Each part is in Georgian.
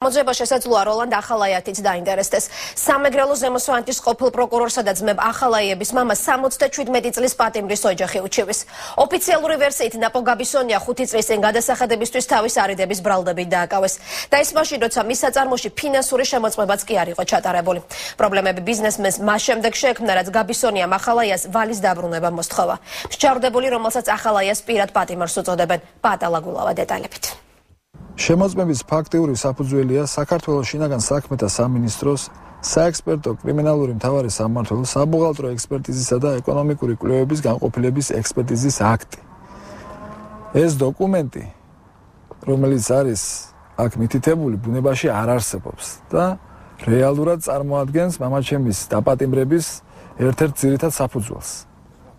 მოძიება შესაძლოა როლანდ ახალაიათიც დაინტერესდეს. სამეგრელო ზემოსვანეთის ყოფილ პროკურორსა და ძმებ ახალაიების მამა 77 წლის პატიმრის ოჯახი უჩივის. ოფიციალური ვერსიით ნაპო გაბისონია 5 წლის წინ გადასახადებისთვის თავის არიდების ბრალდებით დააკავეს. და ის მაშინ, როცა მის საწარმოში ფინანსური შემოწმებაც კი არ იყო ჩატარებული. პრობლემები ბიზნესმენს მას შემდეგ შეექმნა, რაც გაბისონიამ ახალაიას ვალის დაბრუნება მოსთხოვა. მსჯავრდებული, რომელსაც ახალაიას პირად პატიმარს უწოდებენ. პატალაგულავა დეტალებით. შემოწმების ფაქტიური საფუძველია საქართველოს შინაგან საქმეთა სამინისტროს საექსპერტო კრიმინალური მთავარი სამმართველოს საბუღალტრო ექსპერტიზისა და ეკონომიკური კვლევების განყოფილების ექსპერტიზის აქტი. ეს დოკუმენტი, რომელიც არის აქ მითითებული, ბუნებაში არ არსებობს და რეალურად წარმოადგენს მამაჩემის დაპატიმრების ერთ-ერთ ძირითად საფუძველს.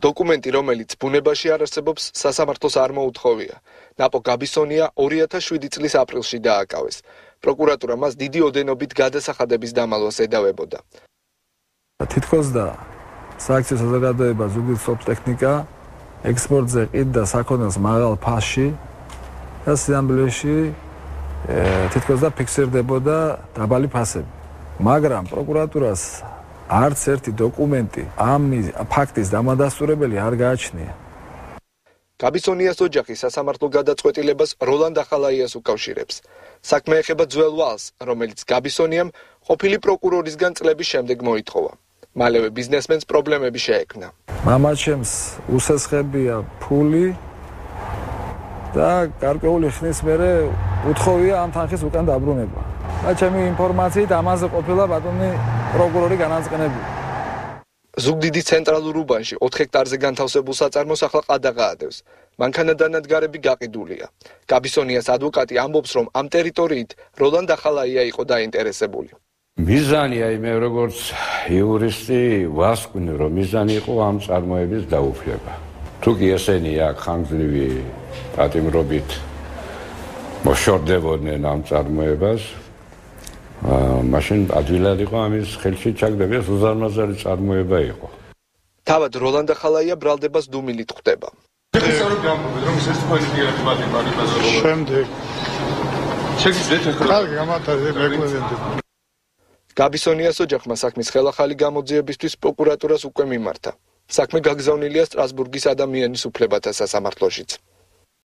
დოკუმენტი, რომელიც ბუნებაში არ არსებობს, სასამართლოს არ მოუთხოვია. ნაპო გაბისონია 2007 წლის აპრილში დააკავეს. პროკურატურა მას დიდი ოდენობით გადასახადების დამალვას ედავებოდა. თითქოს და სააქციო საზოგადოება ზუგდიდ სოფტექნიკა ექსპორტზე ყიდდა საქონელს მაღალ ფასში და სინამდვილეში თითქოს და ფიქსირდებოდა დაბალი ფასები. მაგრამ პროკურატურას არც ერთი დოკუმენტი ამ ფაქტის დამადასტურებელი არ გააჩნია. გაბისონიას ოჯახი სასამართლო გადაწყვეტილებას როლანდ ახალაიას უკავშირებს. საქმე ეხება ძველ ვალს, რომელიც გაბისონიამ ყოფილი პროკურორისგან წლების შემდეგ მოითხოვა. მალევე ბიზნესმენს პრობლემები შეექმნა. მამაჩემს უსესხებია ფული და გარკვეული ხნის მერე უთხოვია ამ თანხის უკან დაბრუნება. და ჩემი ინფორმაციით ამაზე ყოფილა ბატონი პროკურორი განაწყენებული. ზუგდიდის ცენტრალურ უბანში 4 ჰექტარზე განთავსებულ საწარმოს ახლა ყადაღაადევს. მანქანადანადგარები გაყიდულია. გაბისონიას ადვოკატი ამბობს, რომ ამ ტერიტორიით როლანდ ახალაია იყო დაინტერესებული. მიზანი მე როგორც იურისტი ვასკვნი, რომ მიზანი იყო ამ წარმოების დაუფლება. თუ კი ესენი აქ ხანგრძლივი პატიმრობით მოშორდებოდნენ ამ წარმოებას, მაშინ ადვილად იყო ამის ხელში ჩაგდები, ეს უზარმაზარი წარმოება იყო. თავად როლანდ ახალაია ბრალდებას დუმილით ხვდება. შემდეგ გაბისონიას ოჯახმა საქმის ხელახალი გამოძიებისთვის პროკურატურას უკვე მიმართა. საქმე გაგზავნილია სტრასბურგის ადამიანის უფლებათა სასამართლოშიც.